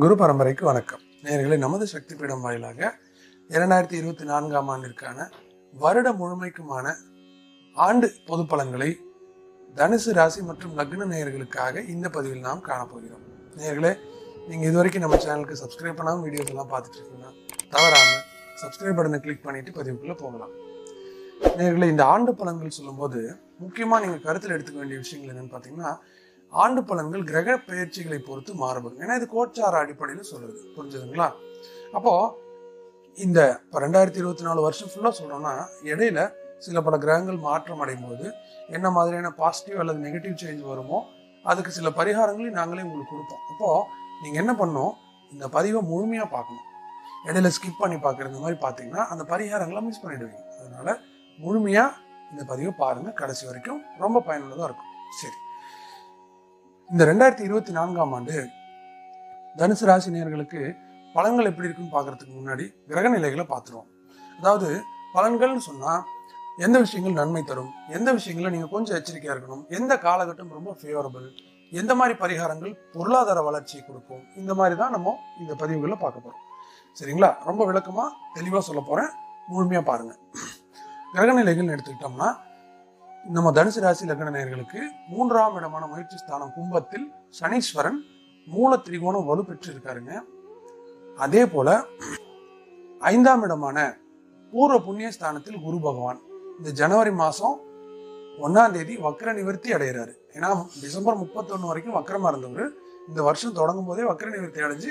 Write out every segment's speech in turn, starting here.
குரு பரம்பரைக்கு வணக்கம். நேயர்களே, நமது சக்தி பீடம் வாயிலாக 2024ஆம் ஆண்டிற்கான வருட முழுமைக்குமான ஆண்டு பொது பலன்களை தனுசு ராசி மற்றும் லக்ன நேயர்களுக்காக இந்த பதிவில் நாம் காணப்போகிறோம். நேயர்களே, நீங்கள் இதுவரைக்கும் நம்ம சேனலுக்கு சப்ஸ்கிரைப் பண்ணாமல் வீடியோஸ் எல்லாம் பார்த்துட்டு இருக்கீங்கன்னா தவறாமல் சப்ஸ்கிரைப் பட்டனை கிளிக் பண்ணிட்டு பதிவுக்குள்ளே போகலாம். நேயர்களே, இந்த ஆண்டு பலன்கள் சொல்லும்போது முக்கியமாக நீங்கள் கருத்தில் எடுத்துக்க வேண்டிய விஷயங்கள் என்னென்னு பார்த்தீங்கன்னா, ஆண்டு பலன்கள் கிரக பயிற்சிகளை பொறுத்து மாறுபடும். ஏன்னா இது கோச்சார அடிப்படையில் சொல்றது, புரிஞ்சுதுங்களா? அப்போ இந்த 2024 வருஷம் ஃபுல்லாக சொல்லணும்னா, இடையில சில பல கிரகங்கள் மாற்றம் அடையும் போது என்ன மாதிரியான பாசிட்டிவ் அல்லது நெகட்டிவ் சேஞ்ச் வருமோ அதுக்கு சில பரிகாரங்களையும் நாங்களே உங்களுக்கு கொடுப்போம். அப்போ நீங்க என்ன பண்ணணும், இந்த பதிவை முழுமையா பார்க்கணும். இடையில ஸ்கிப் பண்ணி பார்க்குற இந்த மாதிரி பார்த்தீங்கன்னா அந்த பரிகாரங்களை மிஸ் பண்ணிடுவீங்க. அதனால முழுமையா இந்த பதிவை பாருங்க, கடைசி வரைக்கும் ரொம்ப பயனுள்ளதாக இருக்கும். சரி, இந்த 2024ஆம் ஆண்டு தனுசு ராசி நேயர்களுக்கு பலன்கள் எப்படி இருக்குன்னு பார்க்கறதுக்கு முன்னாடி கிரக நிலைகளை பார்த்துருவோம். அதாவது பலன்கள்னு சொன்னால் எந்த விஷயங்கள் நன்மை தரும், எந்த விஷயங்களை நீங்கள் கொஞ்சம் எச்சரிக்கையாக இருக்கணும், எந்த காலகட்டம் ரொம்ப ஃபேவரபிள், எந்த மாதிரி பரிகாரங்கள் பொருளாதார வளர்ச்சியை கொடுக்கும், இந்த மாதிரி தான் நம்ம இந்த பதிவுகளில் பார்க்க போகிறோம். சரிங்களா? ரொம்ப விளக்கமாக தெளிவாக சொல்ல போகிறேன், முழுமையாக பாருங்கள். கிரக நிலைகள்னு எடுத்துக்கிட்டோம்னா, நம்ம தனுசு ராசி லக்ன நேயர்களுக்கு 3ஆம் இடமான முயற்சி ஸ்தானம் கும்பத்தில் சனீஸ்வரன் மூல திரிகோணம் வலு பெற்று இருக்காருங்க. அதே போல 5ஆம் இடமான பூர்வ புண்ணிய ஸ்தானத்தில் குரு பகவான் இந்த ஜனவரி மாதம் 1ஆம் தேதி வக்ர நிவர்த்தி அடைகிறாரு. ஏன்னா டிசம்பர் 31 வரைக்கும் வக்ரமா இருந்தவர் இந்த வருஷம் தொடங்கும் போதே வக்ர நிவர்த்தி அடைஞ்சு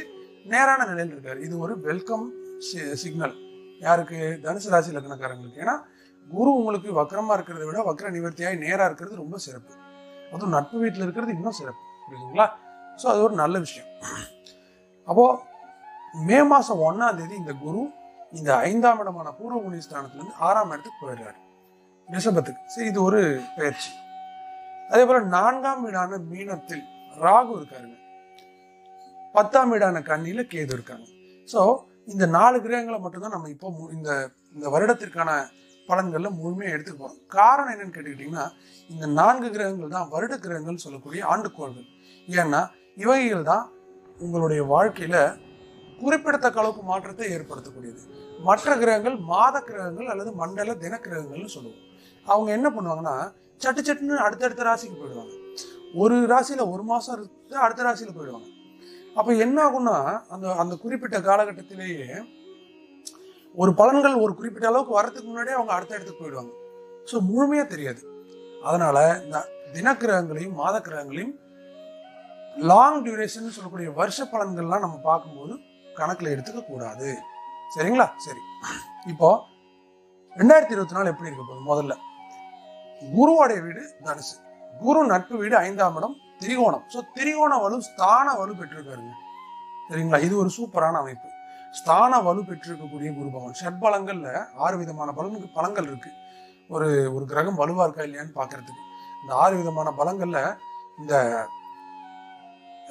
நேரான நிலையில் இருக்காரு. இது ஒரு வெல்கம் சிக்னல் யாருக்கு? தனுசு ராசி லக்னக்காரங்களுக்கு. ஏன்னா குரு உங்களுக்கு வக்ரமா இருக்கிறத விட வக்ர நிவர்த்தியாகி நேரா இருக்கிறது ரொம்ப சிறப்பு. அதுவும் நட்பு வீட்டில் இருக்கிறது இன்னும் சிறப்பு, புரியுதுங்களா? ஸோ அது ஒரு நல்ல விஷயம். அப்போ மே மாதம் 1ஆம் தேதி இந்த குரு இந்த 5ஆம் இடமான பூர்வ புண்ணிய ஸ்தானத்திலிருந்து 6ஆம் இடத்துக்கு போயிடுறாரு, ரிஷபத்துக்கு. சரி, இது ஒரு பயிற்சி. அதே போல 4ஆம் வீடான மீனத்தில் ராகு இருக்காருங்க. 10ஆம் வீடான கன்னியில கேது இருக்காங்க. ஸோ இந்த 4 கிரகங்களை மட்டும்தான் நம்ம இப்போ இந்த வருடத்திற்கான பலன்கள்ல முழுமையாக எடுத்துக்க போறோம். காரணம் என்னன்னு கேட்டுக்கிட்டீங்கன்னா, இந்த 4 கிரகங்கள் தான் வருட கிரகங்கள் சொல்லக்கூடிய ஆண்டுகோள்கள். ஏன்னா இவைகள் தான் உங்களுடைய வாழ்க்கையில குறிப்பிடத்தக்க அளவுக்கு மாற்றத்தை ஏற்படுத்தக்கூடியது. மற்ற கிரகங்கள் மாத கிரகங்கள் அல்லது மண்டல தின கிரகங்கள்னு சொல்லுவோம். அவங்க என்ன பண்ணுவாங்கன்னா, சட்டு சட்டுன்னு அடுத்தடுத்த ராசிக்கு போயிடுவாங்க. ஒரு ராசியில ஒரு மாசம் இருந்து அடுத்த ராசியில போயிடுவாங்க. அப்ப என்ன ஆகும்னா, அந்த குறிப்பிட்ட காலகட்டத்திலேயே ஒரு பலன்கள் ஒரு குறிப்பிட்ட அளவுக்கு வரதுக்கு முன்னாடியே அவங்க அடுத்த இடத்துக்கு போயிடுவாங்க. ஸோ முழுமையா தெரியாது. அதனால இந்த தினக்கிரகங்களையும் மாத கிரகங்களையும் லாங் டியூரேஷன் சொல்லக்கூடிய வருஷ பலன்கள்லாம் நம்ம பார்க்கும்போது கணக்கில் எடுத்துக்க கூடாது. சரிங்களா? சரி, இப்போ 2024 எப்படி இருக்க போகுது? முதல்ல குருவோடைய வீடு தனுசு, குரு நட்பு வீடு 5ஆம் இடம் திரிகோணம். ஸோ திரிகோண வலு ஸ்தான வலு பெற்றிருக்காருங்க. சரிங்களா? இது ஒரு சூப்பரான அமைப்பு. ஸ்தான வலு பெற்றிருக்கக்கூடிய குரு பகவான். ஷட்பலங்கள்ல 6 விதமான பலங்கள் இருக்கு. ஒரு கிரகம் வலுவா இருக்கா இல்லையான்னு பாக்குறதுக்கு இந்த 6 விதமான பலங்கள்ல இந்த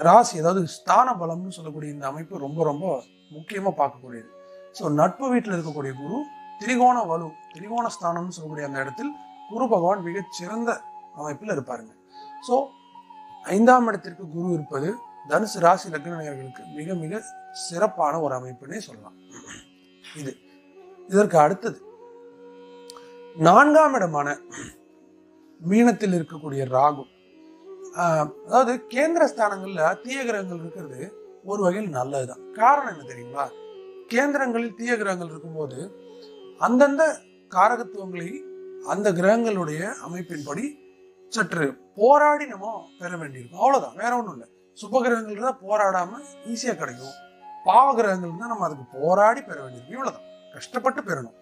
ராசி, அதாவது ஸ்தான பலம்னு சொல்லக்கூடிய இந்த அமைப்பு ரொம்ப ரொம்ப முக்கியமா பார்க்கக்கூடியது. ஸோ நட்பு வீட்டில் இருக்கக்கூடிய குரு திரிகோண வலு, திரிகோண ஸ்தானம்னு சொல்லக்கூடிய அந்த இடத்தில் குரு பகவான் மிகச் சிறந்த அமைப்பில் இருப்பாருங்க. ஸோ 5ஆம் இடத்திற்கு குரு இருப்பது தனுசு ராசி லக்ன நேயர்களுக்கு மிக மிக சிறப்பான ஒரு அமைப்புன்னே சொல்லலாம். இதற்கு அடுத்தது 4ஆம் இடமான மீனத்தில் இருக்கக்கூடிய ராகு. அதாவது கேந்திர ஸ்தானங்கள்ல தீய கிரகங்கள் இருக்கிறது ஒரு வகையில் நல்லதுதான். காரணம் என்ன தெரியுங்களா? கேந்திரங்களில் தீய கிரகங்கள் இருக்கும்போது அந்தந்த காரகத்துவங்களை அந்த கிரகங்களுடைய அமைப்பின்படி சற்று போராடி நம்ம பெற வேண்டியிருக்கும். அவ்வளவுதான், வேற ஒன்றும் இல்லை. சுப கிரகங்கள் தான் போராடாம ஈஸியா கிடைக்கும். பாவ கிரகங்கள் தான் நம்ம அதுக்கு போராடி பெற வேண்டியிருக்கும். இவ்வளவுதான், கஷ்டப்பட்டு பெறணும்.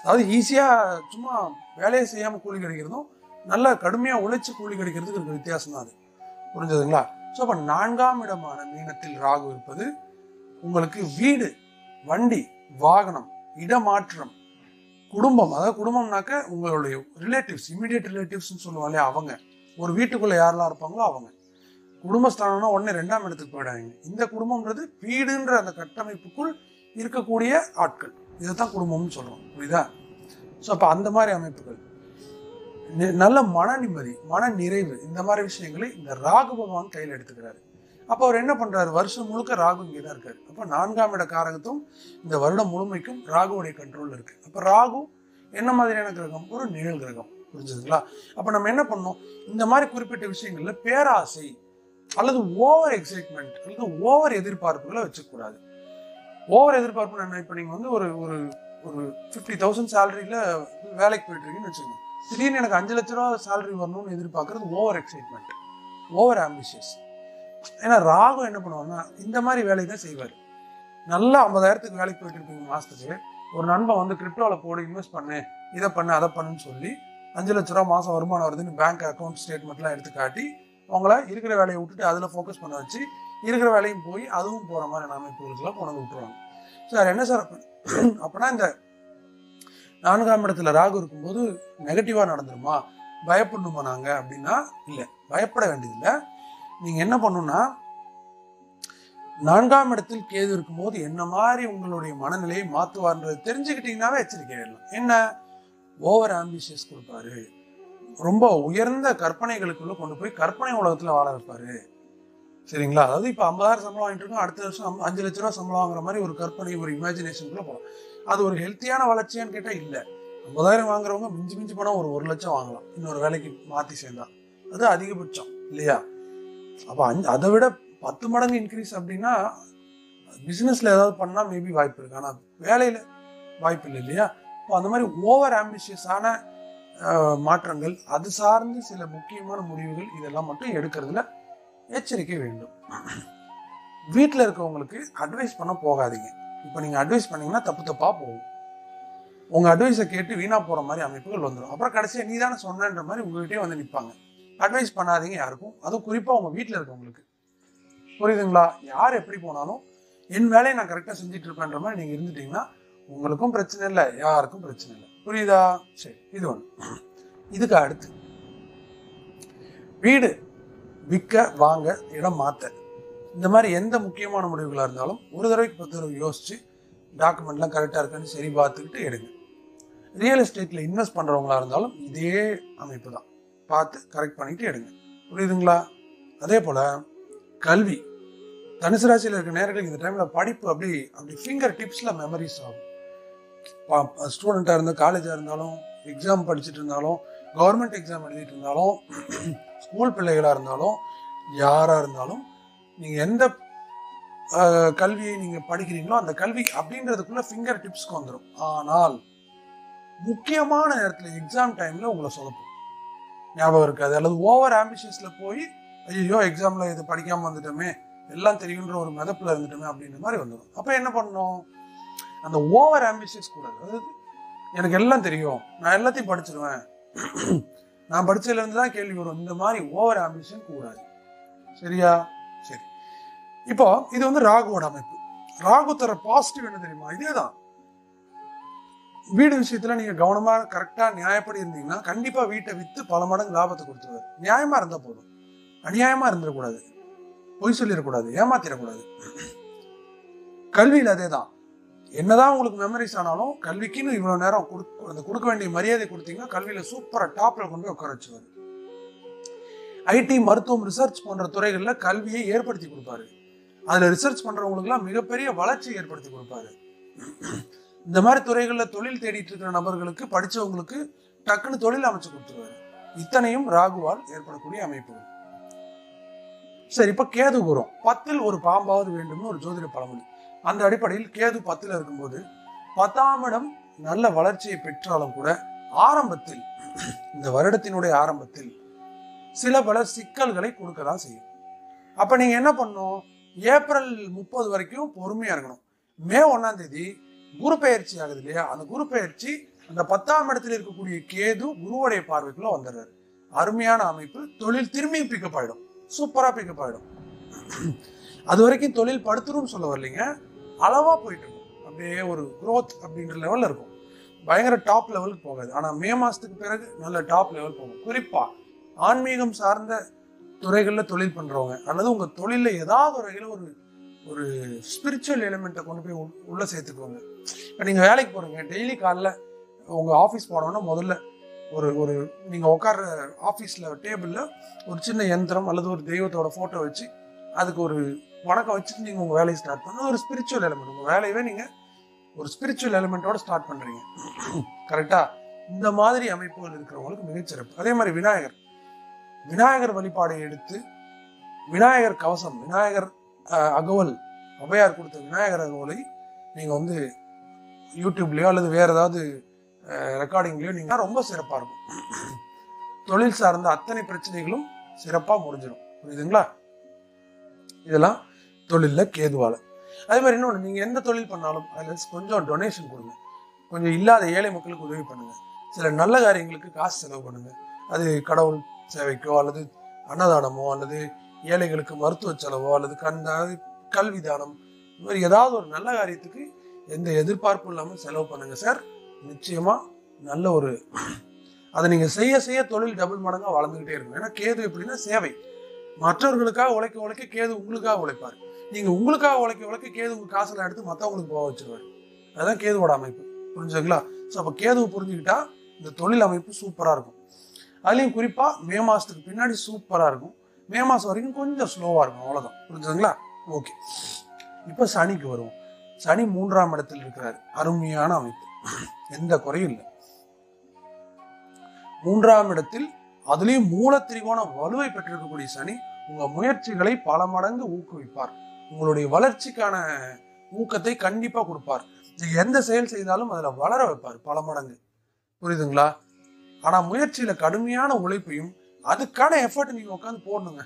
அதாவது ஈஸியா சும்மா வேலையை செய்யாம கூலி கிடைக்கிறதும் நல்ல கடுமையா உழைச்சு கூலி கிடைக்கிறதுக்கு இருக்க வித்தியாசம் தான் அது. புரிஞ்சதுங்களா? ஸோ அப்ப 4ஆம் இடமான மீனத்தில் ராகு இருப்பது உங்களுக்கு வீடு, வண்டி, வாகனம், இடமாற்றம், குடும்பம். அதாவது குடும்பம்னாக்க உங்களுடைய ரிலேட்டிவ்ஸ், இமீடியட் ரிலேட்டிவ்ஸ்ன்னு சொல்லுவாங்க இல்லையா, அவங்க ஒரு வீட்டுக்குள்ள யாரெல்லாம் இருப்பாங்களோ அவங்க. குடும்பஸ்தானம்னா உடனே 2ஆம் இடத்துக்கு போயிடாங்க. இந்த குடும்பம்ன்றது வீடுன்ற அந்த கட்டமைப்புக்குள் இருக்கக்கூடிய ஆட்கள், இதைத்தான் குடும்பம்னு சொல்றோம். புரியுதா? ஸோ அப்ப அந்த மாதிரி அமைப்புகள், நல்ல மன நிம்மதி, மன நிறைவு, இந்த மாதிரி விஷயங்களை இந்த ராகு பகவான் கையில் எடுத்துக்கிறாரு. அப்போ அவர் என்ன பண்றாரு, வருஷம் முழுக்க ராகு இங்கே தான் இருக்காரு. அப்போ 4ஆம் இட காரகத்தும் இந்த வருடம் முழுமைக்கும் ராகுவுடைய கண்ட்ரோல் இருக்கு. அப்போ ராகு என்ன மாதிரியான கிரகம், ஒரு நிழல் கிரகம். புரிஞ்சுதுங்களா? அப்ப நம்ம என்ன பண்ணோம், இந்த மாதிரி குறிப்பிட்ட விஷயங்கள்ல பேராசை அல்லது ஓவர் எக்ஸைட்மெண்ட் அல்லது ஓவர் எதிர்பார்ப்புகளை வச்சுக்கூடாது. ஓவர் எதிர்பார்ப்பு என்ன, இப்ப நீங்க ஒரு ஒரு ஒரு 50,000 சேலரியில வேலைக்கு போயிட்டு இருக்கீங்கன்னு வச்சுக்கோங்க. திடீர்னு எனக்கு 5 லட்ச ரூபா சேலரி வரணும்னு எதிர்பார்க்கறது ஓவர் எக்ஸைட்மெண்ட், ஓவர் ஆம்பிஷியஸ். ஏன்னா ராகு என்ன பண்ணுவாங்கன்னா இந்த மாதிரி வேலையை தான் செய்வார். நல்லா 50,000க்கு வேலைக்கு போயிட்டு இருப்பீங்க மாசத்துக்கு, ஒரு நண்பன் கிரிப்டோவில் போடு, இன்வெஸ்ட் பண்ணு, இதை பண்ணு அதை பண்ணுன்னு சொல்லி 5 லட்ச ரூபா மாசம் வருமானம் வருதுன்னு பேங்க் அக்கௌண்ட் ஸ்டேட்மெண்ட்லாம் எடுத்து காட்டி அவங்கள இருக்கிற வேலையை விட்டுட்டு அதில் ஃபோக்கஸ் பண்ண வச்சு இருக்கிற வேலையும் போய் அதுவும் போகிற மாதிரி அமைப்புகளுக்கெல்லாம் கொண்டு விட்டுருவாங்க. சார் என்ன சார் அப்படின்னா இந்த 4ஆம் இடத்துல ராகு இருக்கும்போது நெகட்டிவாக நடந்துருமா, பயப்படணுமா நாங்கள் அப்படின்னா இல்லை, பயப்பட வேண்டியதில்லை. நீங்கள் என்ன பண்ணணும்னா 4ஆம் இடத்தில் கேது இருக்கும்போது என்ன மாதிரி உங்களுடைய மனநிலையை மாற்றுவார்ன்றது தெரிஞ்சுக்கிட்டீங்கன்னாவே எச்சரிக்கை ஆயிடலாம். என்ன, ஓவர் ஆம்பிஷியஸ் கொடுப்பாரு, ரொம்ப உயர்ந்த கற்பனைகளுக்குள்ள கொண்டு போய் கற்பனை உலகத்துல வாழ வைப்பாரு. சரிங்களா? அதாவது இப்ப 50,000 சம்பளம் வாங்கிட்டு இருக்கோம், அடுத்த வருஷம் 5 லட்ச ரூபா சம்பளம் வாங்குற மாதிரி ஒரு கற்பனை, ஒரு இமேஜினேஷனுக்குள்ள போகலாம். அது ஒரு ஹெல்த்தியான வளர்ச்சியான்னு கேட்டா இல்ல. 50,000 வாங்குறவங்க மிஞ்சி மிஞ்சி போனா ஒரு 1 லட்சம் வாங்கலாம் இன்னொரு வேலைக்கு மாத்தி சேர்ந்தா, அது அதிகபட்சம் இல்லையா? அப்ப அதை விட 10 மடங்கு இன்க்ரீஸ் அப்படின்னா பிசினஸ்ல ஏதாவது பண்ணா மேபி வாய்ப்பு இருக்கு, ஆனா வேலையில வாய்ப்பு இல்லை இல்லையா? இப்போ அந்த மாதிரி ஓவர் ஆம்பிஷியஸான மாற்றங்கள், அது சார்ந்து சில முக்கியமான முடிவுகள், இதெல்லாம் மட்டும் எடுக்கிறதுல எச்சரிக்கை வேண்டும். வீட்டில் இருக்கவங்களுக்கு அட்வைஸ் பண்ண போகாதீங்க. இப்போ நீங்க அட்வைஸ் பண்ணீங்கன்னா தப்பு தப்பா போகும். உங்க அட்வைஸை கேட்டு வீணா போற மாதிரி அமைப்புகள் வந்துடும். அப்புறம் கடைசியா நீ தானே சொன்னன்ற மாதிரி உங்ககிட்டயே வந்து நிற்பாங்க. அட்வைஸ் பண்ணாதீங்க யாருக்கும், அதுவும் குறிப்பா உங்க வீட்டில் இருக்கவங்களுக்கு. புரியுதுங்களா? யார் எப்படி போனாலும் என் வேலையை நான் கரெக்டாக செஞ்சுட்டு இருப்பேன்ற மாதிரி நீங்க இருந்துட்டீங்கன்னா உங்களுக்கும் பிரச்சனை இல்லை, யாருக்கும் பிரச்சனை இல்லை. புரியுதா? சரி, இது ஒன்று. இதுக்கு அடுத்து வீடு விற்க, வாங்க, இடம் மாற்ற, இந்த மாதிரி எந்த முக்கியமான முடிவுகளாக இருந்தாலும் ஒரு தடவைக்கு 10 தடவை யோசிச்சு டாக்குமெண்ட்லாம் கரெக்டாக இருக்கான்னு சரி பார்த்துக்கிட்டு எடுங்க. ரியல் எஸ்டேட்டில் இன்வெஸ்ட் பண்ணுறவங்களா இருந்தாலும் இதே அமைப்பு தான், பார்த்து கரெக்ட் பண்ணிட்டு எடுங்க. புரியுதுங்களா? அதே போல் கல்வி, தனுசு ராசியில் இருக்க நேரங்களுக்கு இந்த டைமில் படிப்பு அப்படி ஃபிங்கர் டிப்ஸில் மெமரிஸ் ஆகும். ஸ்டூடெண்ட்டாக இருந்தால், காலேஜாக இருந்தாலும், எக்ஸாம் படிச்சுட்டு இருந்தாலும், கவர்மெண்ட் எக்ஸாம் எழுதிட்டு இருந்தாலும், ஸ்கூல் பிள்ளைகளாக இருந்தாலும், யாராக இருந்தாலும், நீங்கள் எந்த கல்வியை நீங்கள் படிக்கிறீங்களோ அந்த கல்வி அப்படின்றதுக்குள்ள ஃபிங்கர் டிப்ஸ்க்கு வந்துடும். ஆனால் முக்கியமான நேரத்தில் எக்ஸாம் டைமில் உங்களை சொதப்பும், ஞாபகம் இருக்காது, அல்லது ஓவர் ஆம்பிஷியஸில் போய் ஐயோ எக்ஸாமில் இது படிக்காமல் வந்துட்டோமே, எல்லாம் தெரியுன்ற ஒரு மிதப்பில் இருந்துட்டோமே அப்படின்ற மாதிரி வந்துடும். அப்போ என்ன பண்ணணும், அந்த ஓவர் ஆம்பிஷியஸ் கூடாது. அதாவது எனக்கு எல்லாம் தெரியும், நான் எல்லாத்தையும் படிச்சிருவேன், நான் படிச்சதுல இருந்து தான் கேள்வி வரும், இந்த மாதிரி ஓவர் ஆம்பிஷன் கூடாது. சரியா? சரி. இப்போ இது ராகுவோட அமைப்பு. ராகு தர பாசிட்டிவ் என்ன தெரியுமா? இதேதான். வீடு விஷயத்துல நீங்க கவனமா கரெக்டா நியாயப்படி இருந்தீங்கன்னா கண்டிப்பா வீட்டை வித்து பல மடங்கு லாபத்தை கொடுத்துருவாரு. நியாயமா இருந்தா போதும், அநியாயமா இருந்துடக்கூடாது, பொய் சொல்லிடக்கூடாது, ஏமாத்திடக்கூடாது. கல்வியில் அதே தான். என்னதான் உங்களுக்கு மெமரிஸ் ஆனாலும் கல்விக்குன்னு இவ்வளவு நேரம் கொடுக்க வேண்டிய மரியாதை கொடுத்தீங்கன்னா கல்வியில சூப்பரா டாப்ல கொண்டு போய் உட்கார வச்சுவாரு. ஐடி, மருத்துவம், ரிசர்ச் போன்ற துறைகள்ல கல்வியை ஏற்படுத்தி கொடுப்பாரு. அதுல ரிசர்ச் பண்றவங்களுக்கு எல்லாம் மிகப்பெரிய வளர்ச்சி ஏற்படுத்தி கொடுப்பாரு. இந்த மாதிரி துறைகள்ல தொழில் தேடிட்டு இருக்கிற நபர்களுக்கு, படிச்சவங்களுக்கு டக்குன்னு தொழில் அமைச்சு கொடுத்துருவாரு. இத்தனையும் ராகுவால் ஏற்படக்கூடிய அமைப்புகள். சரி, இப்ப கேது குரு 10ல் ஒரு பாம்பாவது வேண்டும்னு ஒரு ஜோதிட பழமொழி. அந்த அடிப்படையில் கேது 10ல் இருக்கும்போது 10ஆம் இடம் நல்ல வளர்ச்சியை பெற்றாலும் கூட ஆரம்பத்தில், இந்த வருடத்தினுடைய ஆரம்பத்தில் சில பல சிக்கல்களை கொடுக்கதான் செய்யும். அப்ப நீங்க என்ன பண்ணணும், ஏப்ரல் 30 வரைக்கும் பொறுமையா இருக்கணும். மே 1ஆம் தேதி குரு பெயர்ச்சி ஆகுது இல்லையா, அந்த குரு பெயர்ச்சி அந்த 10ஆம் இடத்துல இருக்கக்கூடிய கேது குருவுடைய பார்வைக்குள்ள வந்துடுறாரு. அருமையான அமைப்பு. தொழில் திரும்பியும் பிக்கப் ஆயிடும், சூப்பரா பிக்கப் ஆயிடும். அது வரைக்கும் தொழில் படுத்துரும் சொல்ல வரலைங்க, அளவா போயிட்டு இருக்கும், அப்படியே ஒரு growth அப்படின்ற லெவல்ல இருக்கும், பயங்கர டாப் லெவலுக்கு போகாது. ஆனா மே மாசத்துக்கு பிறகு நல்ல டாப் லெவல் போகும். குறிப்பா ஆன்மீகம் சார்ந்த துறைகள்ல தொழில் பண்றவங்க, அல்லது உங்க தொழில ஏதாவது ஒரு வகையில ஒரு ஸ்பிரிச்சுவல் எலிமெண்ட்டை கொண்டு போய் உள்ள சேர்த்துக்குவாங்க. இப்போ நீங்க வேலைக்கு போறீங்க, டெய்லி காலைல உங்க ஆஃபீஸ் போனோம்னா முதல்ல ஒரு நீங்க உட்கார்ற ஆஃபீஸ்ல டேபிள்ல ஒரு சின்ன யந்திரம் அல்லது ஒரு தெய்வத்தோட போட்டோ வச்சு அதுக்கு ஒரு வணக்கம் வச்சுட்டு நீங்கள் உங்கள் வேலையை ஸ்டார்ட் பண்ண ஒரு ஸ்பிரிச்சுவல் எலிமெண்ட். உங்கள் வேலையவே நீங்கள் ஒரு ஸ்பிரிச்சுவல் எலிமெண்ட்டோட ஸ்டார்ட் பண்ணுறீங்க. கரெக்டாக? இந்த மாதிரி அமைப்புகள் இருக்கிறவங்களுக்கு மிகச்சிறப்பு. அதே மாதிரி விநாயகர் வழிபாடை எடுத்து விநாயகர் கவசம், விநாயகர் அகவல், அபயார் கொடுத்த விநாயகர் அகவலை நீங்கள் வந்து யூடியூப்லேயோ அல்லது வேறு ஏதாவது ரெக்கார்டிங்லேயோ நீங்கள் ரொம்ப சிறப்பாக இருக்கும். தொழில் சார்ந்த அத்தனை பிரச்சனைகளும் சிறப்பாக முடிஞ்சிடும். புரியுதுங்களா? இதெல்லாம் தொழிலில் கேதுவால. அதே மாதிரி இன்னொன்று, நீங்கள் எந்த தொழில் பண்ணாலும் அதில் கொஞ்சம் டொனேஷன் கொடுங்க. கொஞ்சம் இல்லாத ஏழை மக்களுக்கு உதவி பண்ணுங்க. சில நல்ல காரியங்களுக்கு காசு செலவு பண்ணுங்க. அது கடவுள் சேவைக்கோ அல்லது அன்னதானமோ அல்லது ஏழைகளுக்கு மருத்துவ செலவோ அல்லது கல்வி தானம், இந்த மாதிரி ஏதாவது ஒரு நல்ல காரியத்துக்கு எந்த எதிர்பார்ப்பும் இல்லாமல் செலவு பண்ணுங்க சார். நிச்சயமா நல்ல ஒரு அதை நீங்க செய்ய செய்ய தொழில் டபுள் மடங்கா வளர்ந்துகிட்டே இருக்கும். ஏன்னா கேது எப்படின்னா சேவை. மற்றவர்களுக்காக உழைக்க கேது உங்களுக்காக உழைப்பாரு. நீங்க உங்களுக்காக உழைக்க கேது உங்க காசுல எடுத்து மற்றவங்களுக்கு போக வச்சிருவாரு. அதுதான் கேதுவோட அமைப்பு. புரிஞ்சுங்களா? ஸோ அப்போ கேதுவை புரிஞ்சுக்கிட்டா இந்த தொழில் அமைப்பு சூப்பரா இருக்கும். அதுலயும் குறிப்பா மே மாசத்துக்கு பின்னாடி சூப்பரா இருக்கும். மே மாசம் வரைக்கும் கொஞ்சம் ஸ்லோவா இருக்கும். அவ்வளவுதான். புரிஞ்சுங்களா? ஓகே. இப்ப சனிக்கு வருவோம். சனி 3ஆம் இடத்தில் இருக்கிறாரு. அருமையான அமைப்பு, எந்த குறையும் இல்லை. 3ஆம் இடத்தில் அதுலயும் மூல திரிகோண வலுவை பெற்றிருக்கக்கூடிய சனி உங்க முயற்சிகளை பல மடங்கு ஊக்குவிப்பார். உங்களுடைய வளர்ச்சிக்கான ஊக்கத்தை கண்டிப்பா கொடுப்பார். நீங்க எந்த செயல் செய்தாலும் அதுல வளர வைப்பார் பல மடங்கு. புரியுதுங்களா? ஆனா முயற்சியில கடுமையான உழைப்பையும் அதுக்கான எஃபர்ட் நீங்க உட்காந்து போடணுங்க.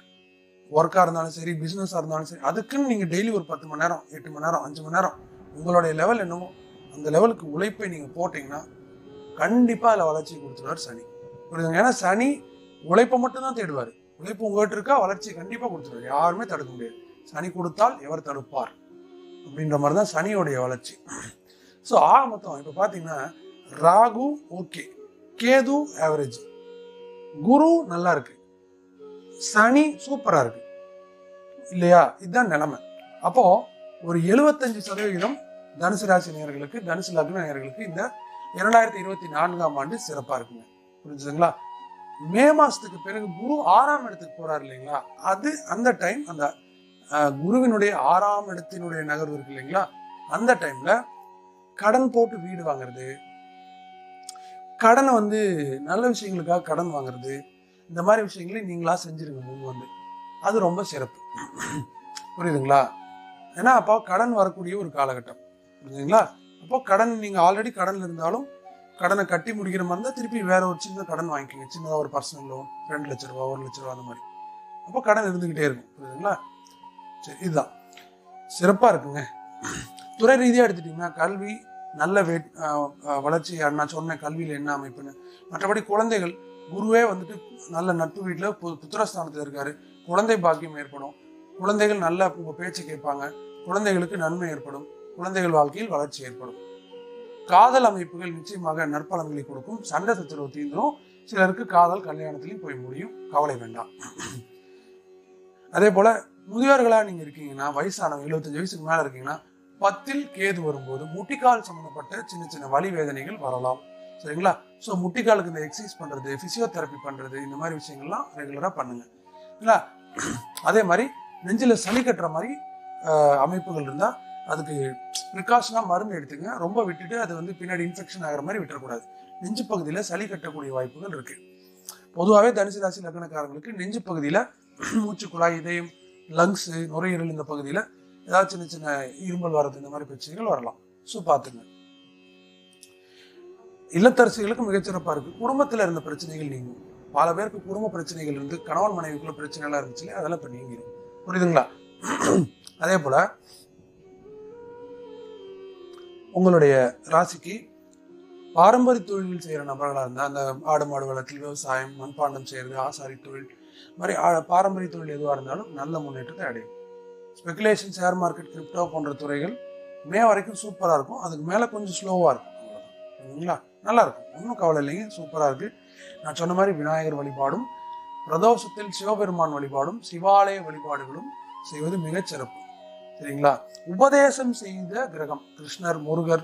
ஒர்க்கா இருந்தாலும் சரி, பிசினஸா இருந்தாலும் சரி, அதுக்குன்னு நீங்க டெய்லி ஒரு 10 மணி நேரம், 8 மணி நேரம், 5 மணி நேரம் உங்களுடைய லெவல் என்னவோ அந்த லெவலுக்கு உழைப்பை நீங்க போட்டீங்கன்னா கண்டிப்பா அதுல வளர்ச்சி கொடுத்துருவார் சனி. புரியுதுங்க? ஏன்னா சனி உழைப்பை மட்டும் தான் தேடுவார். உழைப்பு உங்ககிட்ட இருக்கா, வளர்ச்சி கண்டிப்பா கொடுத்துருவார். யாருமே தடுக்க முடியாது. சனி கொடுத்தால் எவர் தடுப்பார் அப்படின்ற மாதிரி தான் சனியோடைய வளர்ச்சி. ஸோ ஆக மொத்தம் இப்போ பார்த்தீங்கன்னா ராகு ஓகே, கேது ஆவரேஜ், குரு நல்லா இருக்கு, சனி சூப்பரா இருக்கு இல்லையா? இதுதான் நிலைமை. அப்போ ஒரு 75% தனுசு ராசி நேயர்களுக்கு, தனுசு லக்ன நேயர்களுக்கு இந்த 2024ஆம் ஆண்டு சிறப்பா இருக்குங்க. புரிஞ்சுதுங்களா? மே மாசத்துக்கு பிறகு குரு 6ஆம் இடத்துக்கு போறாரு இல்லைங்களா? அது அந்த டைம் அந்த குருவினுடைய 6ஆம் இடத்தினுடைய நகர்வு இருக்கு இல்லைங்களா? அந்த டைம்ல கடன் போட்டு வீடு வாங்குறது, கடனை வந்து நல்ல விஷயங்களுக்காக கடன் வாங்குறது, இந்த மாதிரி விஷயங்களை நீங்களா செஞ்சிருங்க முன் வந்து. அது ரொம்ப சிறப்பு. புரியுதுங்களா? ஏன்னா அப்போ கடன் வரக்கூடிய ஒரு காலகட்டம். புரியுதுங்களா? அப்போ கடன் நீங்க ஆல்ரெடி கடன்ல இருந்தாலும் கடனை கட்டி முடிக்கிற மாதிரி இருந்தால் திருப்பி வேற ஒரு சின்ன கடன் வாங்கிக்கோங்க. சின்னதாக ஒரு பர்சனல் லோன் 2 லட்ச ரூபா, 1 லட்ச ரூபா அந்த மாதிரி. அப்போ கடன் இருந்துகிட்டே இருக்கும். புரியுதுங்களா? சரி, இதுதான் சிறப்பா இருக்குங்க. துறை ரீதியாக எடுத்துட்டீங்கன்னா கல்வி நல்ல வளர்ச்சி. நான் சொன்ன கல்வியில் என்ன அமைப்புன்னு. மற்றபடி குழந்தைகள், குருவே வந்துட்டு நல்ல நட்பு வீட்டில் புத்திரஸ்தானத்தில் இருக்காரு. குழந்தை பாக்கியம் ஏற்படும். குழந்தைகள் நல்ல உங்க பேச்சு கேட்பாங்க. குழந்தைகளுக்கு நன்மை ஏற்படும். குழந்தைகள் வாழ்க்கையில் வளர்ச்சி ஏற்படும். காதல் அமைப்புகள் நிச்சயமாக நற்பலன்களை கொடுக்கும். சண்டை சச்சரவு தீர்ந்துடும். சிலருக்கு காதல் கல்யாணத்திலையும் போய் முடியும். கவலை வேண்டாம். அதே போல முதியோர்களா நீங்க இருக்கீங்கன்னா, வயசானவங்க 75 வயசுக்கு மேல இருக்கீங்கன்னா, 10ல் கேது வரும்போது முட்டிக்கால் சம்பந்தப்பட்ட சின்ன சின்ன வலி வேதனைகள் வரலாம். சரிங்களா? ஸோ முட்டிக்காலுக்கு இந்த எக்ஸசைஸ் பண்றது, பிசியோதெரப்பி பண்றது, இந்த மாதிரி விஷயங்கள்லாம் ரெகுலரா பண்ணுங்க. இல்லைங்களா? அதே மாதிரி நெஞ்சில சளி கட்டுற மாதிரி அமைப்புகள் இருந்தா அதுக்கு ப்ரிகாஷனா மருந்து எடுத்துங்க. ரொம்ப விட்டுட்டு அது வந்து பின்னாடி இன்ஃபெக்ஷன் ஆகிற மாதிரி விட்டுறக்கூடாது. நெஞ்சு பகுதியில சளி கட்டக்கூடிய வாய்ப்புகள் இருக்கு. பொதுவாகவே தனுசு ராசி லக்னக்காரங்களுக்கு நெஞ்சு பகுதியில மூச்சு குழாய், இதயம், லங்ஸ், நுரையீரல் இந்த பகுதியில ஏதாவது சின்ன சின்ன இருமல் வரது, இந்த மாதிரி பிரச்சனைகள் வரலாம். ஸோ பாத்துங்க. இல்லத்தரசிகளுக்கு மிகச்சிறப்பா இருக்கு. குடும்பத்துல இருந்த பிரச்சனைகள் நீங்கும். பல பேருக்கு குடும்ப பிரச்சனைகள் இருந்து கணவன் மனைவிக்குள்ள பிரச்சனை எல்லாம் இருந்துச்சு, அதெல்லாம் இப்ப நீங்கிடும். புரியுதுங்களா? அதே போல உங்களுடைய ராசிக்கு பாரம்பரிய தொழில்கள் செய்யற நபர்களா இருந்தா, அந்த ஆடு மாடு வளர்த்தல், விவசாயம், மண்பாண்டம் செய்யறது, ஆசாரி தொழில், மாதிரி பாரம்பரிய தொழில் எதுவாக இருந்தாலும் நல்ல முன்னேற்றத்தை அடையும். ஸ்பெகுலேஷன், ஷேர் மார்க்கெட், கிரிப்டோ போன்ற துறைகள் மே வரைக்கும் சூப்பரா இருக்கும். அதுக்கு மேல கொஞ்சம் ஸ்லோவா இருக்கும். அவ்வளவுதான். நல்லா இருக்கும், ஒன்றும் கவலை இல்லைங்க. சூப்பரா இருக்கு. நான் சொன்ன மாதிரி விநாயகர் வழிபாடும், பிரதோஷத்தில் சிவபெருமான் வழிபாடும், சிவாலய வழிபாடுகளும் செய்வது மிகச் சிறப்பு. சரிங்களா? உபதேசம் செய்த கிரகம் கிருஷ்ணர், முருகர்,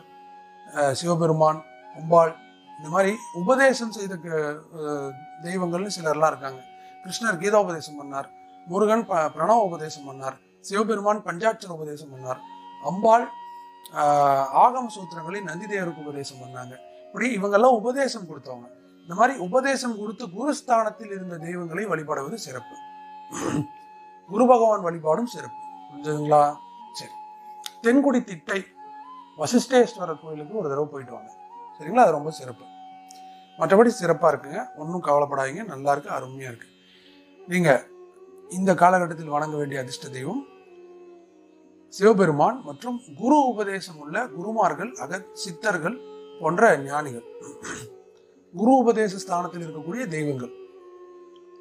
சிவபெருமான், அம்பாள், இந்த மாதிரி உபதேசம் செய்த தெய்வங்கள்னு சிலர்லாம் இருக்காங்க. கிருஷ்ணர் கீதோபதேசம் பண்ணார், முருகன் பிரணவ உபதேசம் பண்ணார், சிவபெருமான் பஞ்சாட்சர உபதேசம் பண்ணார், அம்பாள் ஆகம சூத்திரங்களை நந்திதேவருக்கு உபதேசம் பண்ணாங்க. இப்படி இவங்கெல்லாம் உபதேசம் கொடுத்தவங்க. இந்த மாதிரி உபதேசம் கொடுத்து குருஸ்தானத்தில் இருந்த தெய்வங்களை வழிபடுவது சிறப்பு. குரு பகவான் வழிபாடும் சிறப்பு. புரிஞ்சுதுங்களா? சரி, தென்குடி திட்டை வசிஷ்டேஸ்வரர் கோயிலுக்கு ஒரு தடவை போயிட்டு வாங்க. சரிங்களா? அது ரொம்ப சிறப்பு. மற்றபடி சிறப்பா இருக்குங்க, ஒன்றும் கவலைப்படாதீங்க, நல்லா இருக்கு, அருமையா இருக்கு. நீங்க இந்த காலகட்டத்தில் வணங்க வேண்டிய அதிர்ஷ்ட தெய்வம் சிவபெருமான் மற்றும் குரு உபதேசம் உள்ள குருமார்கள், சித்தர்கள் போன்ற ஞானிகள், குரு உபதேச ஸ்தானத்தில் இருக்கக்கூடிய தெய்வங்கள்.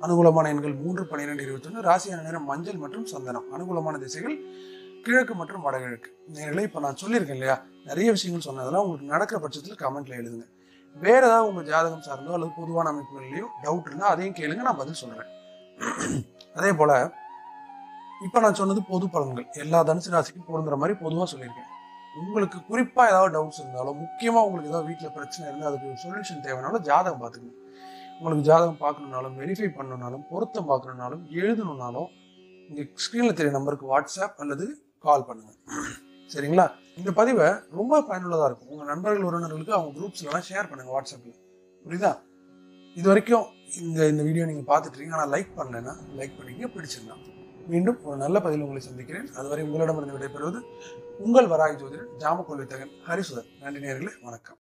அனுகூலமான எண்கள் 3, 12, 21. ராசியான நேரம் மஞ்சள் மற்றும் சந்தனம். அனுகூலமான திசைகள் கிழக்கு மற்றும் வடகிழக்கு. நேர்களை இப்ப நான் சொல்லியிருக்கேன் இல்லையா, நிறைய விஷயங்கள் சொன்னதெல்லாம் உங்களுக்கு நடக்கிற பட்சத்தில் கமெண்ட்ல எழுதுங்க. வேற ஏதாவது உங்க ஜாதகம் சார்ந்தோ அல்லது பொதுவான அமைப்புகள்லையோ டவுட் இருந்தா அதையும் கேளுங்க, நான் பதில் சொல்றேன். அதே போல இப்ப நான் சொன்னது பொது பலன்கள், எல்லா தனுசு ராசிக்கும் பொருந்துற மாதிரி பொதுவா சொல்லியிருக்கேன். உங்களுக்கு குறிப்பா ஏதாவது டவுட்ஸ் இருந்தாலும், முக்கியமா உங்களுக்கு ஏதாவது வீட்டுல பிரச்சனை இருந்தால் அதுக்கு சொல்யூஷன் தேவைனாலும் ஜாதகம் பார்த்துக்கணும். உங்களுக்கு ஜாதகம் பார்க்கணுன்னாலும், வெரிஃபை பண்ணணும்னாலும், பொருத்தம் பார்க்கணுன்னாலும், எழுதணும்னாலும் இங்க ஸ்கிரீன்ல தெரிய நம்பருக்கு வாட்ஸ்அப் அல்லது கால் பண்ணுங்க. சரிங்களா? இந்த பதிவை ரொம்ப பயனுள்ளதா இருக்கும். உங்க நண்பர்கள் உறவினர்களுக்கு அவங்க குரூப்ஸ்லாம் ஷேர் பண்ணுங்க வாட்ஸ்அப்ல. புரியுதா? இது வரைக்கும் இந்த வீடியோ நீங்க பார்த்துட்டு இருக்கீங்க, ஆனா லைக் பண்ணலைன்னா லைக் பண்ணிக்க, பிடிச்சிருந்தா. மீண்டும் ஒரு நல்ல பதில் உங்களை சந்திக்கிறேன். அதுவரை உங்களிடமிருந்து விடைபெறுவது உங்கள் வராகி ஜோதிடர் ஜாமக்கொள்ளி தகன் ஹரிசுதன். நன்றி நேயர்களே, வணக்கம்.